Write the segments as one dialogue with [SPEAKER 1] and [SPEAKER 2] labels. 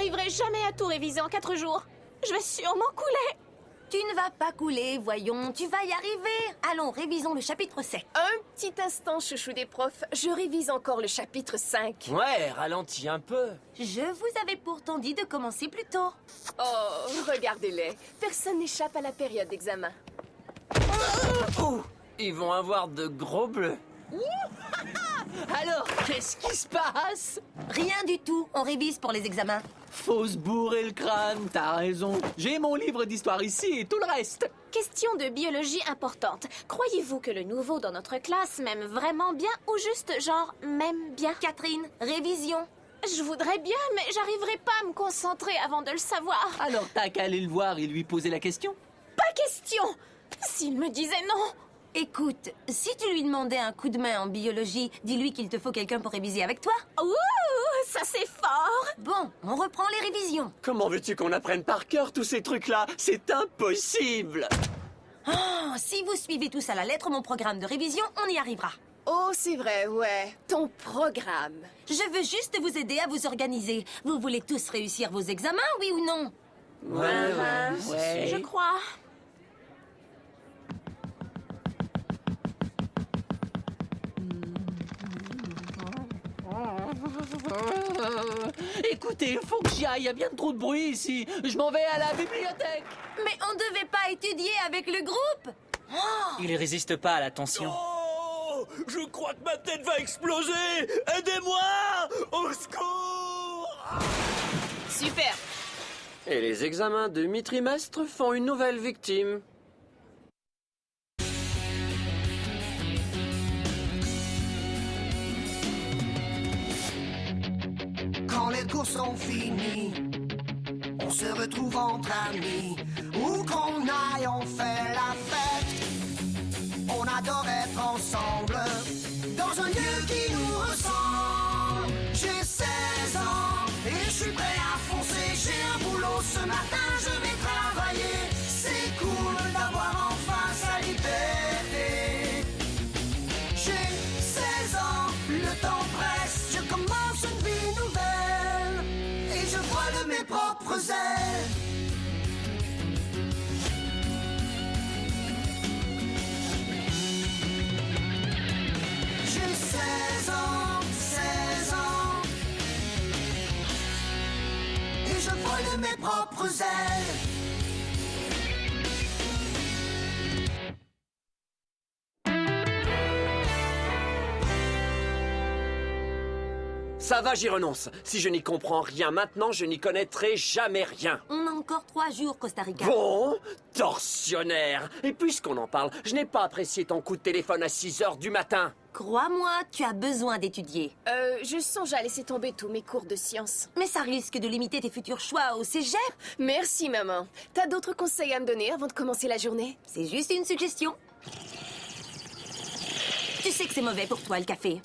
[SPEAKER 1] n'arriverai jamais à tout réviser en 4 jours. Je vais sûrement couler.
[SPEAKER 2] Tu ne vas pas couler, voyons, tu vas y arriver. Allons, révisons le chapitre 7.
[SPEAKER 1] Un petit instant, chouchou des profs. Je révise encore le chapitre 5.
[SPEAKER 3] Ouais, ralentis un peu.
[SPEAKER 2] Je vous avais pourtant dit de commencer plus tôt.
[SPEAKER 1] Oh, regardez-les. Personne n'échappe à la période d'examen.
[SPEAKER 3] Ouh, ils vont avoir de gros bleus. Alors, qu'est-ce qui se passe?
[SPEAKER 2] Rien du tout, on révise pour les examens.
[SPEAKER 4] Faut se bourrer le crâne, t'as raison. J'ai mon livre d'histoire ici et tout le reste.
[SPEAKER 1] Question de biologie importante. Croyez-vous que le nouveau dans notre classe m'aime vraiment bien ou juste genre m'aime bien?
[SPEAKER 2] Catherine, révision.
[SPEAKER 1] Je voudrais bien, mais j'arriverai pas à me concentrer avant de le savoir.
[SPEAKER 4] Alors t'as qu'à aller le voir et lui poser la question.
[SPEAKER 1] Pas question! S'il me disait non!
[SPEAKER 2] Écoute, si tu lui demandais un coup de main en biologie, dis-lui qu'il te faut quelqu'un pour réviser avec toi.
[SPEAKER 1] Ouh, ça c'est fort!
[SPEAKER 2] Bon, on reprend les révisions.
[SPEAKER 3] Comment veux-tu qu'on apprenne par cœur tous ces trucs-là? C'est impossible!
[SPEAKER 2] Oh, si vous suivez tous à la lettre mon programme de révision, on y arrivera.
[SPEAKER 1] Oh, c'est vrai, ouais. Ton programme.
[SPEAKER 2] Je veux juste vous aider à vous organiser. Vous voulez tous réussir vos examens, oui ou non?
[SPEAKER 4] Ouais.
[SPEAKER 1] Je crois.
[SPEAKER 4] Écoutez, faut que j'y aille, y a bien trop de bruit ici. Je m'en vais à la bibliothèque.
[SPEAKER 2] Mais on devait pas étudier avec le groupe.
[SPEAKER 5] Il résiste pas à la tension.
[SPEAKER 3] Oh! Je crois que ma tête va exploser! Aidez-moi! Au secours!
[SPEAKER 1] Super.
[SPEAKER 3] Et les examens de mi-trimestre font une nouvelle victime.
[SPEAKER 6] Quand les cours sont finis, on se retrouve entre amis. Où qu'on aille, on fait la fête. On adore être ensemble, dans un lieu qui nous ressemble. J'ai 16 ans et je suis prêt à foncer. J'ai un boulot ce matin, je vais travailler. C'est cool d'avoir enfin sa liberté. J'ai 16 ans, le temps presse. Je commence une vie nouvelle et je vole mes propres ailes. J'ai 16 ans, 16 ans et je vole mes propres ailes.
[SPEAKER 3] Ça va, j'y renonce. Si je n'y comprends rien maintenant, je n'y connaîtrai jamais rien.
[SPEAKER 2] On a encore 3 jours, Costa Rica.
[SPEAKER 3] Bon, tortionnaire. Et puisqu'on en parle, je n'ai pas apprécié ton coup de téléphone à 6 heures du matin.
[SPEAKER 2] Crois-moi, tu as besoin d'étudier.
[SPEAKER 1] Je songe à laisser tomber tous mes cours de sciences.
[SPEAKER 2] Mais ça risque de limiter tes futurs choix au cégep.
[SPEAKER 1] Merci, maman. T'as d'autres conseils à me donner avant de commencer la journée?
[SPEAKER 2] C'est juste une suggestion. Tu sais que c'est mauvais pour toi, le café.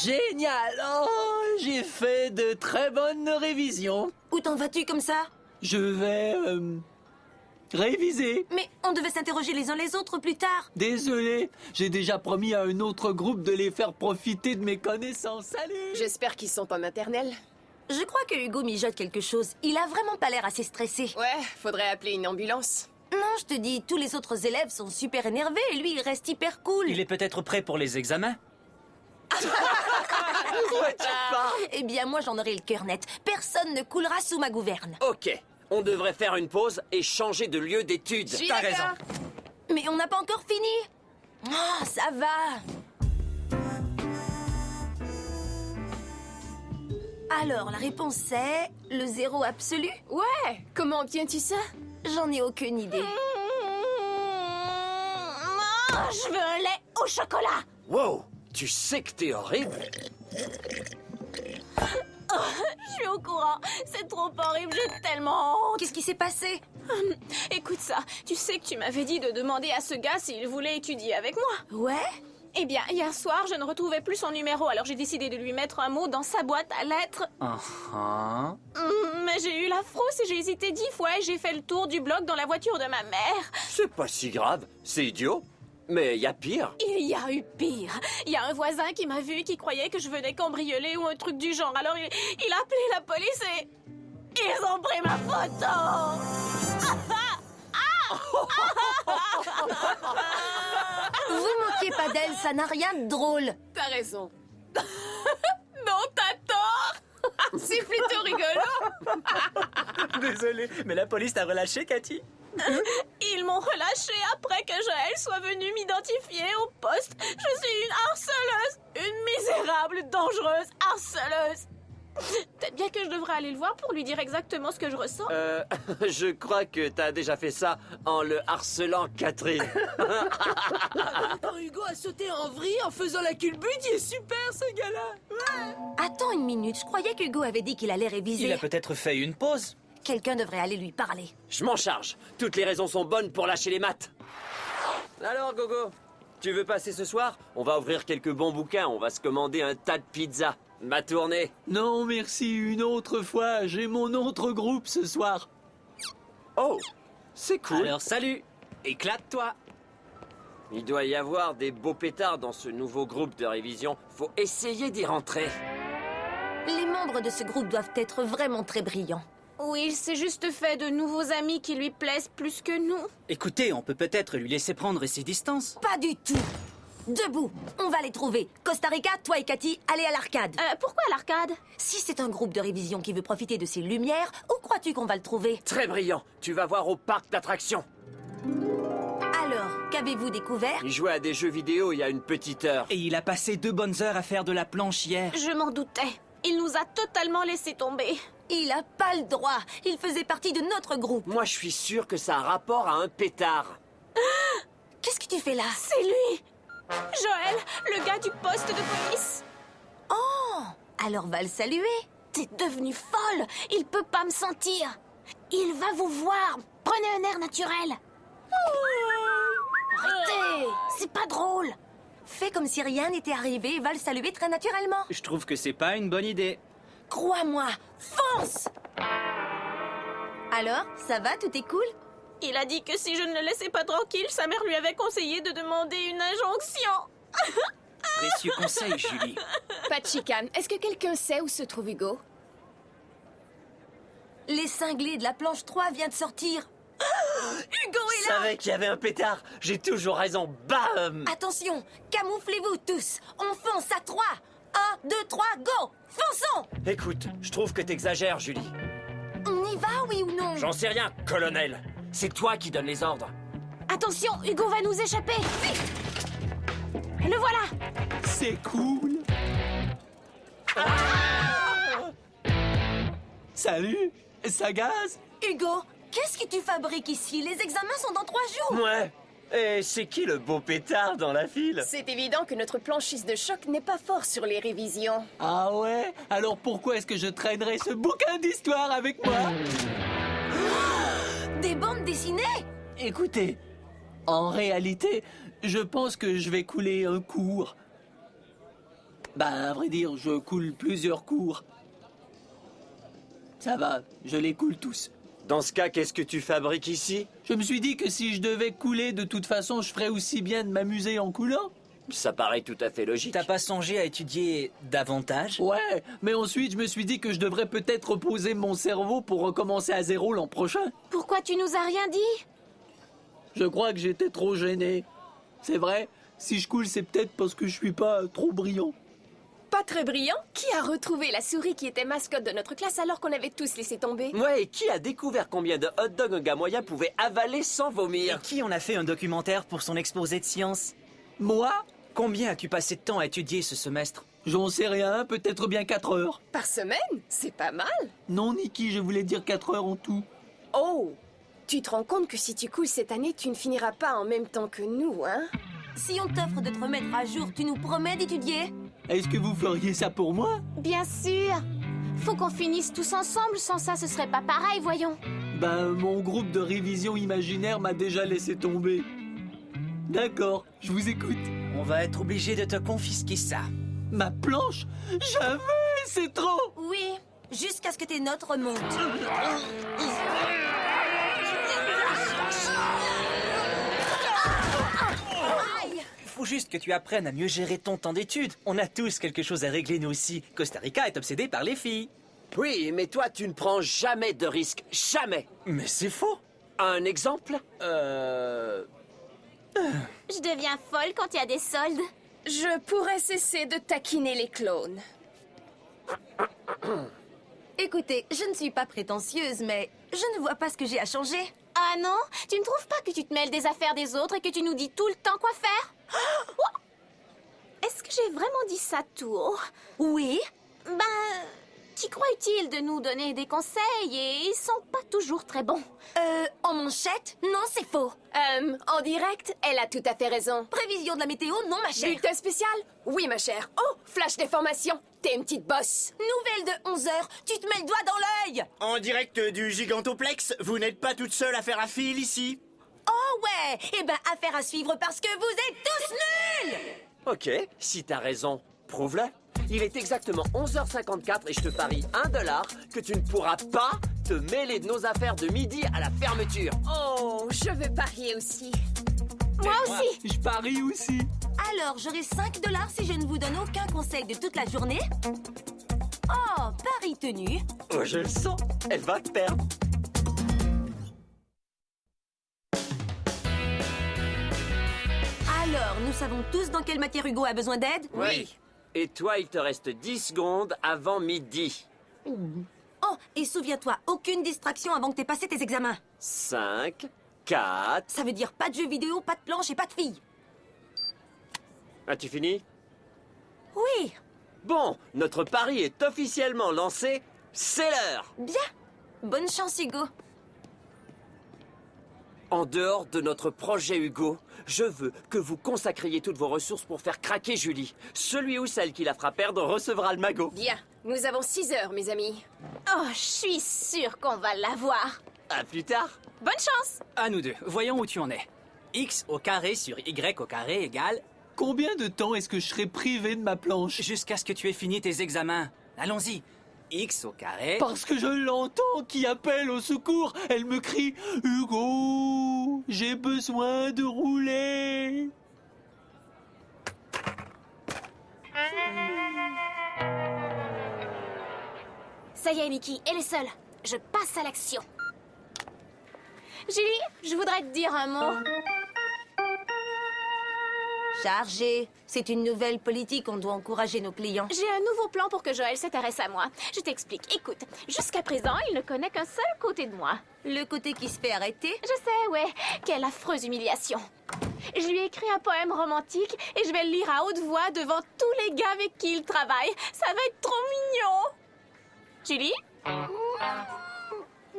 [SPEAKER 4] Génial. Oh, j'ai fait de très bonnes révisions.
[SPEAKER 2] Où t'en vas-tu comme ça?
[SPEAKER 4] Je vais réviser.
[SPEAKER 2] Mais on devait s'interroger les uns les autres plus tard.
[SPEAKER 4] Désolé, j'ai déjà promis à un autre groupe de les faire profiter de mes connaissances. Salut.
[SPEAKER 1] J'espère qu'ils sont en maternelle.
[SPEAKER 2] Je crois que Hugo mijote quelque chose. Il a vraiment pas l'air assez stressé.
[SPEAKER 1] Ouais, faudrait appeler une ambulance.
[SPEAKER 2] Non, je te dis, tous les autres élèves sont super énervés et lui, il reste hyper cool.
[SPEAKER 5] Il est peut-être prêt pour les examens.
[SPEAKER 3] Ouais, tu parles.
[SPEAKER 2] Eh bien, moi, j'en aurai le cœur net. Personne ne coulera sous ma gouverne.
[SPEAKER 3] Ok, on devrait faire une pause et changer de lieu d'étude.
[SPEAKER 1] Suis
[SPEAKER 5] T'as
[SPEAKER 1] d'accord.
[SPEAKER 5] raison.
[SPEAKER 2] Mais on n'a pas encore fini. Ah, ça va. Alors, la réponse c'est le zéro absolu?
[SPEAKER 1] Ouais, comment obtiens-tu ça?
[SPEAKER 2] J'en ai aucune idée.
[SPEAKER 1] Je veux un lait au chocolat.
[SPEAKER 3] Wow, tu sais que t'es horrible.
[SPEAKER 1] Je suis au courant. C'est trop horrible, j'ai tellement honte.
[SPEAKER 2] Qu'est-ce qui s'est passé?
[SPEAKER 1] Écoute ça, tu sais que tu m'avais dit de demander à ce gars s'il voulait étudier avec moi.
[SPEAKER 2] Ouais?
[SPEAKER 1] Eh bien, hier soir, je ne retrouvais plus son numéro, alors j'ai décidé de lui mettre un mot dans sa boîte à lettres. Mais j'ai eu la frousse et j'ai hésité 10 fois et j'ai fait le tour du bloc dans la voiture de ma mère.
[SPEAKER 3] C'est pas si grave, c'est idiot. Mais il y a pire.
[SPEAKER 1] Il y a eu pire. Il y a un voisin qui m'a vu et qui croyait que je venais cambrioler ou un truc du genre. Alors il a appelé la police et... Ils ont pris ma photo!
[SPEAKER 2] Vous moquez pas d'elle, ça n'a rien de drôle.
[SPEAKER 7] T'as raison. Non, t'as tort. C'est plutôt rigolo.
[SPEAKER 5] Désolé, mais la police t'a relâché, Cathy?
[SPEAKER 1] Ils m'ont relâché après que Joël soit venu m'identifier au poste. Je suis une harceleuse, une misérable, dangereuse harceleuse. Peut-être bien que je devrais aller le voir pour lui dire exactement ce que je ressens.
[SPEAKER 3] Je crois que t'as déjà fait ça en le harcelant, Catherine.
[SPEAKER 7] Quand Hugo a sauté en vrille en faisant la culbute, il est super ce gars-là.
[SPEAKER 2] Attends une minute, je croyais qu'Hugo avait dit qu'il allait réviser.
[SPEAKER 5] Il a peut-être fait une pause.
[SPEAKER 2] Quelqu'un devrait aller lui parler.
[SPEAKER 3] Je m'en charge. Toutes les raisons sont bonnes pour lâcher les maths. Alors, Gogo, tu veux passer ce soir? On va ouvrir quelques bons bouquins, on va se commander un tas de pizzas. Ma tournée.
[SPEAKER 4] Non, merci, une autre fois. J'ai mon autre groupe ce soir.
[SPEAKER 3] Oh, c'est cool.
[SPEAKER 5] Alors salut, éclate-toi.
[SPEAKER 3] Il doit y avoir des beaux pétards dans ce nouveau groupe de révision. Faut essayer d'y rentrer.
[SPEAKER 2] Les membres de ce groupe doivent être vraiment très brillants.
[SPEAKER 1] Oui, il s'est juste fait de nouveaux amis qui lui plaisent plus que nous.
[SPEAKER 5] Écoutez, on peut peut-être lui laisser prendre ses distances.
[SPEAKER 2] Pas du tout. Debout, on va les trouver. Costa Rica, toi et Cathy, allez à l'arcade.
[SPEAKER 1] Pourquoi l'arcade?
[SPEAKER 2] Si c'est un groupe de révision qui veut profiter de ses lumières, où crois-tu qu'on va le trouver?
[SPEAKER 3] Très brillant. Tu vas voir au parc d'attractions.
[SPEAKER 2] Alors, qu'avez-vous découvert?
[SPEAKER 3] Il jouait à des jeux vidéo il y a une petite heure.
[SPEAKER 5] Et il a passé 2 bonnes heures à faire de la planche hier.
[SPEAKER 1] Je m'en doutais. Il nous a totalement laissé tomber.
[SPEAKER 2] Il a pas le droit. Il faisait partie de notre groupe.
[SPEAKER 3] Moi, je suis sûr que ça a un rapport à un pétard.
[SPEAKER 2] Qu'est-ce que tu fais là?
[SPEAKER 1] C'est lui! Joël, le gars du poste de police.
[SPEAKER 2] Oh! Alors va le saluer.
[SPEAKER 1] T'es devenue folle. Il peut pas me sentir. Il va vous voir. Prenez un air naturel. Arrêtez! C'est pas drôle.
[SPEAKER 2] Fais comme si rien n'était arrivé et va le saluer très naturellement.
[SPEAKER 5] Je trouve que c'est pas une bonne idée.
[SPEAKER 2] Crois-moi, fonce! Alors, ça va, tout est cool?
[SPEAKER 1] Il a dit que si je ne le laissais pas tranquille, sa mère lui avait conseillé de demander une injonction.
[SPEAKER 5] Précieux conseil, Julie.
[SPEAKER 7] Pas de chicane. Est-ce que quelqu'un sait où se trouve Hugo?
[SPEAKER 2] Les cinglés de la planche 3 viennent de sortir. Hugo
[SPEAKER 3] Je
[SPEAKER 2] est là!
[SPEAKER 3] savais qu'il y avait un pétard. J'ai toujours raison. Bam!
[SPEAKER 2] Attention, camouflez-vous tous. On fonce à 3. 1, 2, 3, go! Fonçons!
[SPEAKER 3] Écoute, je trouve que t'exagères, Julie.
[SPEAKER 2] On y va, oui ou non?
[SPEAKER 3] J'en sais rien, colonel. C'est toi qui donnes les ordres.
[SPEAKER 1] Attention, Hugo va nous échapper. Vite! Le voilà.
[SPEAKER 4] C'est cool. Salut, ça gaze?
[SPEAKER 2] Hugo, qu'est-ce que tu fabriques ici? Les examens sont dans 3 jours.
[SPEAKER 3] Ouais. Et c'est qui le beau pétard dans la file?
[SPEAKER 7] C'est évident que notre planchiste de choc n'est pas fort sur les révisions.
[SPEAKER 4] Ah ouais? Alors pourquoi est-ce que je traînerais ce bouquin d'histoire avec moi?
[SPEAKER 2] Des bandes dessinées?
[SPEAKER 4] Écoutez, en réalité, je pense que je vais couler un cours. Bah, à vrai dire, je coule plusieurs cours. Ça va, je les coule tous.
[SPEAKER 3] Dans ce cas, qu'est-ce que tu fabriques ici?
[SPEAKER 4] Je me suis dit que si je devais couler, de toute façon, je ferais aussi bien de m'amuser en coulant.
[SPEAKER 3] Ça paraît tout à fait logique.
[SPEAKER 5] T'as pas songé à étudier davantage?
[SPEAKER 4] Ouais, mais ensuite, je me suis dit que je devrais peut-être reposer mon cerveau pour recommencer à zéro l'an prochain.
[SPEAKER 1] Pourquoi tu nous as rien dit?
[SPEAKER 4] Je crois que j'étais trop gêné. C'est vrai, si je coule, c'est peut-être parce que je suis pas trop brillant.
[SPEAKER 7] Pas très brillant? Qui a retrouvé la souris qui était mascotte de notre classe alors qu'on avait tous laissé tomber?
[SPEAKER 3] Ouais, et qui a découvert combien de hot dogs un gars moyen pouvait avaler sans
[SPEAKER 5] Et
[SPEAKER 3] vomir?
[SPEAKER 5] qui en a fait un documentaire pour son exposé de sciences?
[SPEAKER 4] Moi?
[SPEAKER 5] Combien as-tu passé de temps à étudier ce semestre?
[SPEAKER 4] J'en sais rien, peut-être bien 4 heures.
[SPEAKER 7] Par semaine? C'est pas mal.
[SPEAKER 4] Non, Niki, je voulais dire 4 heures en tout.
[SPEAKER 7] Oh! Tu te rends compte que si tu coules cette année, tu ne finiras pas en même temps que nous, hein?
[SPEAKER 2] Si on t'offre de te remettre à jour, tu nous promets d'étudier?
[SPEAKER 4] Est-ce que vous feriez ça pour moi?
[SPEAKER 1] Bien sûr. Faut qu'on finisse tous ensemble, sans ça ce serait pas pareil, voyons.
[SPEAKER 4] Ben, mon groupe de révision imaginaire m'a déjà laissé tomber. D'accord, je vous écoute.
[SPEAKER 5] On va être obligé de te confisquer ça.
[SPEAKER 4] Ma planche? Jamais, c'est trop!
[SPEAKER 2] Oui, jusqu'à ce que tes notes remontent.
[SPEAKER 5] Faut juste que tu apprennes à mieux gérer ton temps d'études. On a tous quelque chose à régler nous aussi. Costa Rica est obsédé par les filles.
[SPEAKER 3] Oui, mais toi, tu ne prends jamais de risques. Jamais.
[SPEAKER 5] Mais c'est faux.
[SPEAKER 3] Un exemple?
[SPEAKER 1] Je deviens folle quand il y a des soldes.
[SPEAKER 8] Je pourrais cesser de taquiner les clones.
[SPEAKER 2] Écoutez, je ne suis pas prétentieuse, mais je ne vois pas ce que j'ai à changer.
[SPEAKER 1] Ah non? Tu ne trouves pas que tu te mêles des affaires des autres et que tu nous dis tout le temps quoi faire? Oh! Est-ce que j'ai vraiment dit ça tout haut?
[SPEAKER 2] Oui?
[SPEAKER 1] Ben, qui croit utile de nous donner des conseils et ils sont pas toujours très bons.
[SPEAKER 2] En manchette? Non, c'est faux.
[SPEAKER 8] En direct, elle a tout à fait raison.
[SPEAKER 2] Prévision de la météo? Non, ma chère.
[SPEAKER 8] Bulletin spécial? Oui, ma chère. Oh, flash d'information. T'es une petite bosse.
[SPEAKER 2] Nouvelle de 11 heures, tu te mets le doigt dans l'œil!
[SPEAKER 9] En direct du Gigantoplex, vous n'êtes pas toute seule à faire un fil ici.
[SPEAKER 2] Oh ouais! Eh ben, affaire à suivre parce que vous êtes tous nuls!
[SPEAKER 3] Ok, si t'as raison, prouve-le. Il est exactement 11h54 et je te parie $1 que tu ne pourras pas te mêler de nos affaires de midi à la fermeture.
[SPEAKER 8] Oh, je veux parier aussi.
[SPEAKER 1] Moi aussi!
[SPEAKER 4] Je parie aussi.
[SPEAKER 2] Alors, j'aurai $5 si je ne vous donne aucun conseil de toute la journée. Oh, pari tenu.
[SPEAKER 3] Oh, je le sens, elle va te perdre.
[SPEAKER 2] Alors, nous savons tous dans quelle matière Hugo a besoin d'aide?
[SPEAKER 3] Oui. Et toi, il te reste 10 secondes avant midi.
[SPEAKER 2] Oh, et souviens-toi, aucune distraction avant que t'aies passé tes examens.
[SPEAKER 3] 5, 4...
[SPEAKER 2] Ça veut dire pas de jeux vidéo, pas de planche et pas de filles.
[SPEAKER 3] As-tu fini?
[SPEAKER 2] Oui,
[SPEAKER 3] Bon, notre pari est officiellement lancé. C'est l'heure!
[SPEAKER 2] bien. Bonne chance, Hugo.
[SPEAKER 3] En dehors de notre projet Hugo, je veux que vous consacriez toutes vos ressources pour faire craquer Julie. Celui ou celle qui la fera perdre recevra le magot.
[SPEAKER 8] Bien, nous avons 6 heures, mes amis.
[SPEAKER 1] Oh, je suis sûre qu'on va l'avoir.
[SPEAKER 3] À plus tard.
[SPEAKER 1] Bonne chance!
[SPEAKER 5] À nous deux, voyons où tu en es. X au carré sur Y au carré égale...
[SPEAKER 4] Combien de temps est-ce que je serai privé de ma planche?
[SPEAKER 5] Jusqu'à ce que tu aies fini tes examens. Allons-y. X au carré...
[SPEAKER 4] Parce que je l'entends qui appelle au secours. Elle me crie « Hugo, j'ai besoin de rouler !»
[SPEAKER 1] Ça y est, Nikki, elle est seule. Je passe à l'action. Julie, je voudrais te dire un mot.
[SPEAKER 2] Chargé. C'est une nouvelle politique, on doit encourager nos clients.
[SPEAKER 1] J'ai un nouveau plan pour que Joël s'intéresse à moi. Je t'explique. Écoute, jusqu'à présent, il ne connaît qu'un seul côté de moi.
[SPEAKER 2] Le côté qui se fait arrêter?
[SPEAKER 1] Je sais, ouais. Quelle affreuse humiliation. Je lui ai écrit un poème romantique et je vais le lire à haute voix devant tous les gars avec qui il travaille. Ça va être trop mignon. Julie?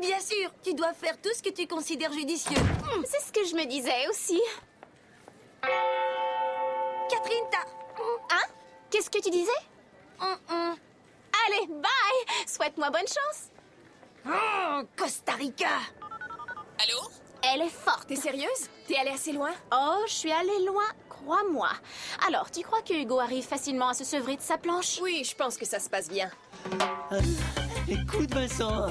[SPEAKER 2] Bien sûr, tu dois faire tout ce que tu considères judicieux.
[SPEAKER 1] C'est ce que je me disais aussi.
[SPEAKER 2] Catherine,
[SPEAKER 1] Hein? Qu'est-ce que tu disais? Allez, bye! Souhaite-moi bonne chance.
[SPEAKER 2] Costa Rica.
[SPEAKER 8] Allô?
[SPEAKER 1] Elle est forte.
[SPEAKER 8] T'es sérieuse? T'es allée assez loin?
[SPEAKER 1] Oh, je suis allée loin, crois-moi. Alors, tu crois que Hugo arrive facilement à se sevrer de sa planche?
[SPEAKER 8] Oui, je pense que ça se passe bien.
[SPEAKER 4] Écoute, Vincent,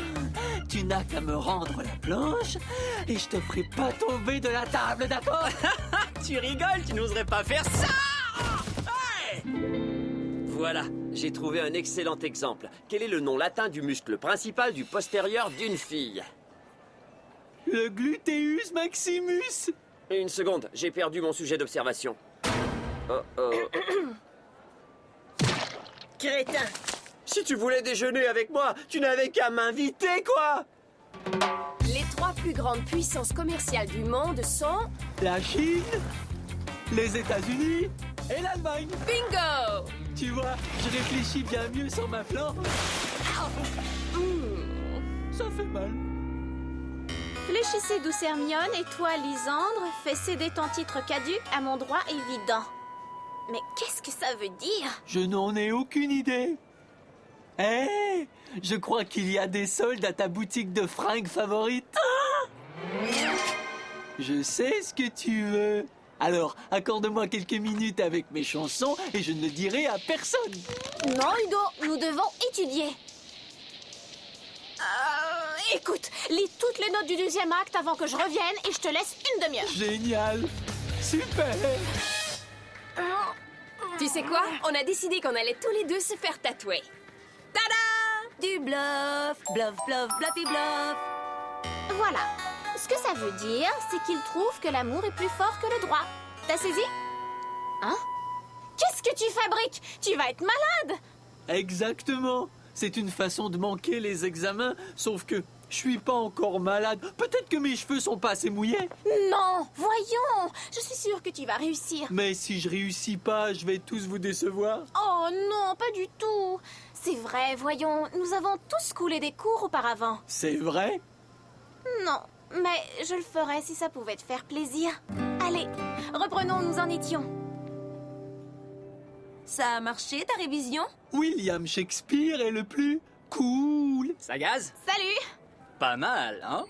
[SPEAKER 4] tu n'as qu'à me rendre la planche et je te ferai pas tomber de la table, d'accord?
[SPEAKER 5] Tu rigoles, tu n'oserais pas faire ça!
[SPEAKER 3] Voilà, j'ai trouvé un excellent exemple. Quel est le nom latin du muscle principal du postérieur d'une fille?
[SPEAKER 4] Le gluteus maximus.
[SPEAKER 3] Une seconde, j'ai perdu mon sujet d'observation. Oh oh.
[SPEAKER 8] Crétin!
[SPEAKER 3] Si tu voulais déjeuner avec moi, tu n'avais qu'à m'inviter, quoi!
[SPEAKER 8] Les 3 plus grandes puissances commerciales du monde sont...
[SPEAKER 4] La Chine, les États-Unis et l'Allemagne.
[SPEAKER 8] Bingo!
[SPEAKER 4] Tu vois, je réfléchis bien mieux sans ma planche. Ça fait mal.
[SPEAKER 1] Fléchissez, douce Hermione, et toi, Lysandre, fais céder ton titre caduc à mon droit évident. Mais qu'est-ce que ça veut dire?
[SPEAKER 4] Je n'en ai aucune idée. Hé, je crois qu'il y a des soldes à ta boutique de fringues favorite. Je sais ce que tu veux. Alors, accorde-moi quelques minutes avec mes chansons et je ne le dirai à personne.
[SPEAKER 1] Non, Hugo, nous devons étudier. Écoute, lis toutes les notes du 2e acte avant que je revienne et je te laisse une demi-heure.
[SPEAKER 4] Génial. Super.
[SPEAKER 8] Tu sais quoi? On a décidé qu'on allait tous les deux se faire tatouer. Tada!
[SPEAKER 2] Du Tu bluffes, bluff, bluff, bluffy bluff.
[SPEAKER 1] Voilà. Ce que ça veut dire, c'est qu'il trouve que l'amour est plus fort que le droit. T'as saisi? Hein? Qu'est-ce que tu fabriques? Tu vas être malade!
[SPEAKER 4] Exactement. C'est une façon de manquer les examens, sauf que je suis pas encore malade. Peut-être que mes cheveux sont pas assez mouillés.
[SPEAKER 1] Non, voyons. Je suis sûre que tu vas réussir.
[SPEAKER 4] Mais si je réussis pas, je vais tous vous décevoir.
[SPEAKER 1] Oh non, pas du tout. C'est vrai, voyons, nous avons tous coulé des cours auparavant.
[SPEAKER 4] C'est vrai?
[SPEAKER 1] Non, mais je le ferais si ça pouvait te faire plaisir. Allez, reprenons où nous en étions.
[SPEAKER 2] Ça a marché, ta révision?
[SPEAKER 4] William Shakespeare est le plus cool.
[SPEAKER 5] Ça gaze?
[SPEAKER 1] Salut!
[SPEAKER 5] Pas mal, hein?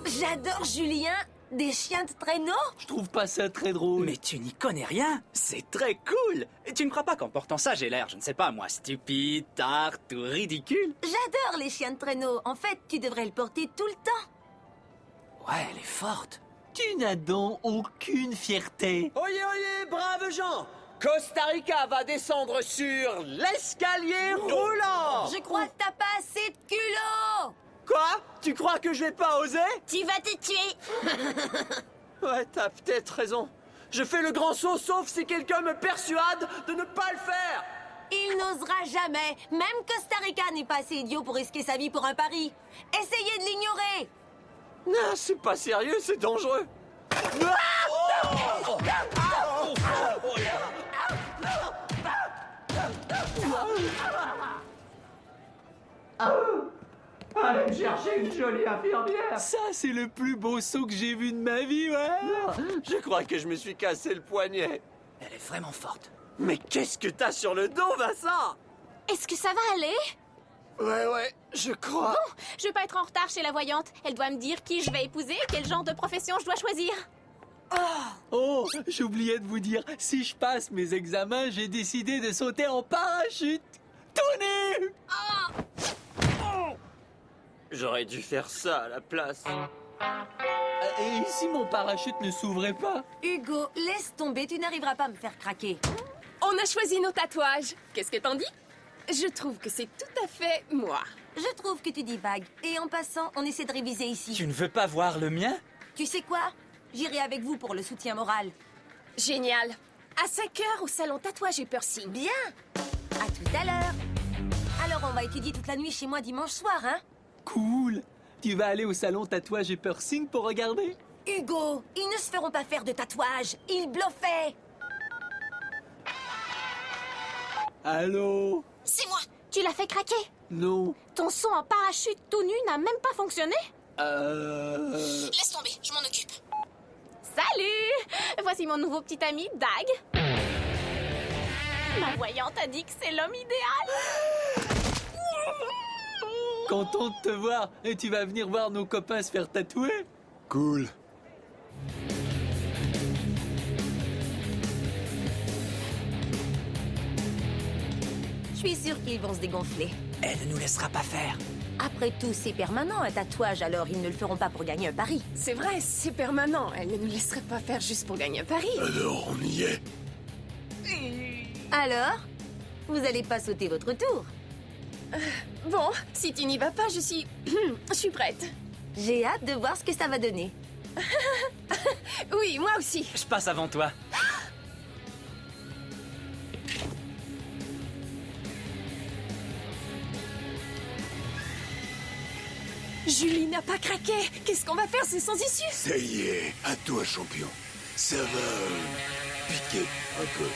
[SPEAKER 2] J'adore Julien. Des chiens de traîneau?
[SPEAKER 4] Je trouve pas ça très drôle.
[SPEAKER 5] Mais tu n'y connais rien. C'est très cool. Et tu ne crois pas qu'en portant ça, j'ai l'air, je ne sais pas moi, stupide, tarte ou ridicule?
[SPEAKER 2] J'adore les chiens de traîneau. En fait, tu devrais le porter tout le temps.
[SPEAKER 5] Ouais, elle est forte.
[SPEAKER 4] Tu n'as donc aucune fierté.
[SPEAKER 3] Oyez, oyez, braves gens! Costa Rica va descendre sur l'escalier roulant!
[SPEAKER 2] Je crois que t'as pas assez de culot.
[SPEAKER 3] Quoi? Tu crois que je vais pas oser?
[SPEAKER 1] Tu vas te tuer!
[SPEAKER 3] Ouais, t'as peut-être raison. Je fais le grand saut sauf si quelqu'un me persuade de ne pas le faire!
[SPEAKER 2] Il n'osera jamais. Même Costa Rica n'est pas assez idiot pour risquer sa vie pour un pari. Essayez de l'ignorer.
[SPEAKER 3] Non, c'est pas sérieux, c'est dangereux.
[SPEAKER 4] Allez me chercher une jolie infirmière. Ça, c'est le plus beau saut que j'ai vu de ma vie, ouais.
[SPEAKER 3] Je crois que je me suis cassé le poignet.
[SPEAKER 5] Elle est vraiment forte.
[SPEAKER 3] Mais qu'est-ce que t'as sur le dos, Vincent?
[SPEAKER 1] Est-ce que ça va aller?
[SPEAKER 3] Ouais, je crois.
[SPEAKER 1] Je vais pas être en retard chez la voyante. Elle doit me dire qui je vais épouser et quel genre de profession je dois choisir.
[SPEAKER 4] Oh, j'oubliais de vous dire, si je passe mes examens, j'ai décidé de sauter en parachute. Tout nu.
[SPEAKER 3] J'aurais dû faire ça à la place.
[SPEAKER 4] Et si mon parachute ne s'ouvrait pas?
[SPEAKER 2] Hugo, laisse tomber. Tu n'arriveras pas à me faire craquer.
[SPEAKER 8] On a choisi nos tatouages. Qu'est-ce que t'en dis? Je trouve que c'est tout à fait moi.
[SPEAKER 2] Je trouve que tu divagues. Et en passant, on essaie de réviser ici.
[SPEAKER 5] Tu ne veux pas voir le mien?
[SPEAKER 2] Tu sais quoi? J'irai avec vous pour le soutien moral.
[SPEAKER 8] Génial. À 5 heures au salon tatouage et piercing.
[SPEAKER 2] Bien. À tout à l'heure. Alors, on va étudier toute la nuit chez moi dimanche soir, hein?
[SPEAKER 4] Cool. Tu vas aller au salon tatouage et piercing pour regarder?
[SPEAKER 2] Hugo, ils ne se feront pas faire de tatouage. Ils bluffaient.
[SPEAKER 4] Allô?
[SPEAKER 1] C'est moi! Tu l'as fait craquer?
[SPEAKER 4] Non.
[SPEAKER 1] Ton saut en parachute tout nu n'a même pas fonctionné? Laisse tomber, je m'en occupe. Salut! Voici mon nouveau petit ami, Dag. Ma voyante a dit que c'est l'homme idéal.
[SPEAKER 4] Content de te voir. Et tu vas venir voir nos copains se faire tatouer?
[SPEAKER 9] Cool.
[SPEAKER 2] Je suis sûre qu'ils vont se dégonfler.
[SPEAKER 5] Elle ne nous laissera pas faire.
[SPEAKER 2] Après tout, c'est permanent un tatouage, alors ils ne le feront pas pour gagner un pari.
[SPEAKER 8] C'est vrai, c'est permanent. Elle ne nous laisserait pas faire juste pour gagner un pari.
[SPEAKER 9] Alors, on y est.
[SPEAKER 2] Alors? Vous allez pas sauter votre tour?
[SPEAKER 8] Bon, si tu n'y vas pas, je suis prête.
[SPEAKER 2] J'ai hâte de voir ce que ça va donner.
[SPEAKER 8] Oui, moi aussi.
[SPEAKER 5] Je passe avant toi.
[SPEAKER 8] Julie n'a pas craqué. Qu'est-ce qu'on va faire? C'est sans issue.
[SPEAKER 9] Ça y est, à toi, champion. Ça va piquer un peu.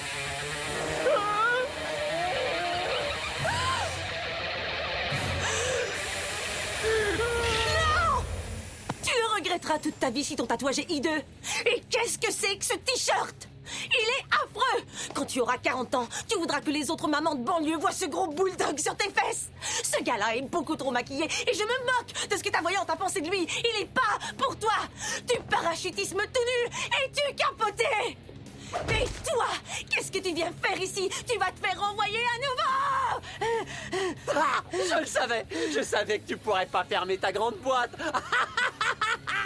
[SPEAKER 2] Tu le regretteras toute ta vie si ton tatouage est hideux. Et qu'est-ce que c'est que ce t-shirt? Il est affreux! Quand tu auras 40 ans, tu voudras que les autres mamans de banlieue voient ce gros bulldog sur tes fesses! Ce gars-là est beaucoup trop maquillé et je me moque de ce que ta voyante a pensé de lui! Il est pas pour toi! Du parachutisme tout nu et tu capoté! Et toi, qu'est-ce que tu viens faire ici? Tu vas te faire renvoyer à nouveau!
[SPEAKER 3] Ah, je savais que tu pourrais pas fermer ta grande boîte.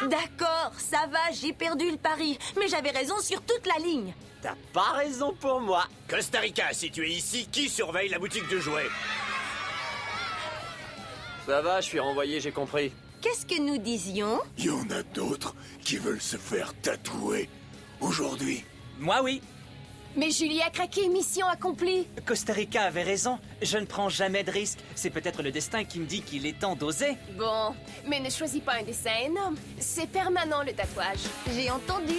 [SPEAKER 2] D'accord, ça va, j'ai perdu le pari. Mais j'avais raison sur toute la ligne.
[SPEAKER 3] T'as pas raison pour moi.
[SPEAKER 9] Costa Rica, si tu es ici, qui surveille la boutique de jouets?
[SPEAKER 3] Ça va, je suis renvoyé, j'ai compris.
[SPEAKER 2] Qu'est-ce que nous disions?
[SPEAKER 10] Il y en a d'autres qui veulent se faire tatouer. Aujourd'hui.
[SPEAKER 5] Moi, oui.
[SPEAKER 8] Mais Julie a craqué, mission accomplie.
[SPEAKER 5] Costa Rica avait raison. Je ne prends jamais de risques. C'est peut-être le destin qui me dit qu'il est temps d'oser.
[SPEAKER 8] Bon, mais ne choisis pas un dessin énorme. C'est permanent, le tatouage.
[SPEAKER 2] J'ai entendu.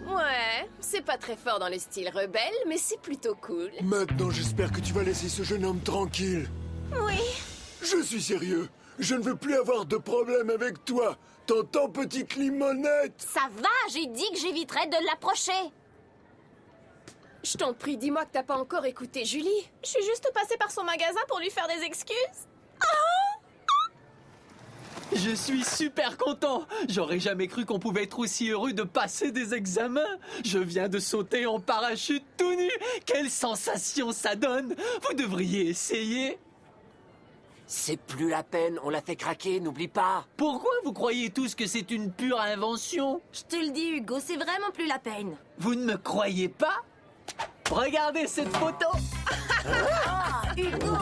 [SPEAKER 8] Ouais, c'est pas très fort dans le style rebelle, mais c'est plutôt cool.
[SPEAKER 10] Maintenant, j'espère que tu vas laisser ce jeune homme tranquille.
[SPEAKER 1] Oui.
[SPEAKER 10] Je suis sérieux. Je ne veux plus avoir de problème avec toi. T'entends, petite limonette?
[SPEAKER 1] Ça va, j'ai dit que j'éviterais de l'approcher.
[SPEAKER 8] Je t'en prie, dis-moi que t'as pas encore écouté Julie.
[SPEAKER 1] Je suis juste passée par son magasin pour lui faire des excuses.
[SPEAKER 4] Je suis super content. J'aurais jamais cru qu'on pouvait être aussi heureux de passer des examens. Je viens de sauter en parachute tout nu. Quelle sensation ça donne. Vous devriez essayer.
[SPEAKER 3] C'est plus la peine, on l'a fait craquer, n'oublie pas.
[SPEAKER 4] Pourquoi vous croyez tous que c'est une pure invention?
[SPEAKER 2] Je te le dis, Hugo, c'est vraiment plus la peine.
[SPEAKER 4] Vous ne me croyez pas? Regardez cette photo.
[SPEAKER 2] Hugo!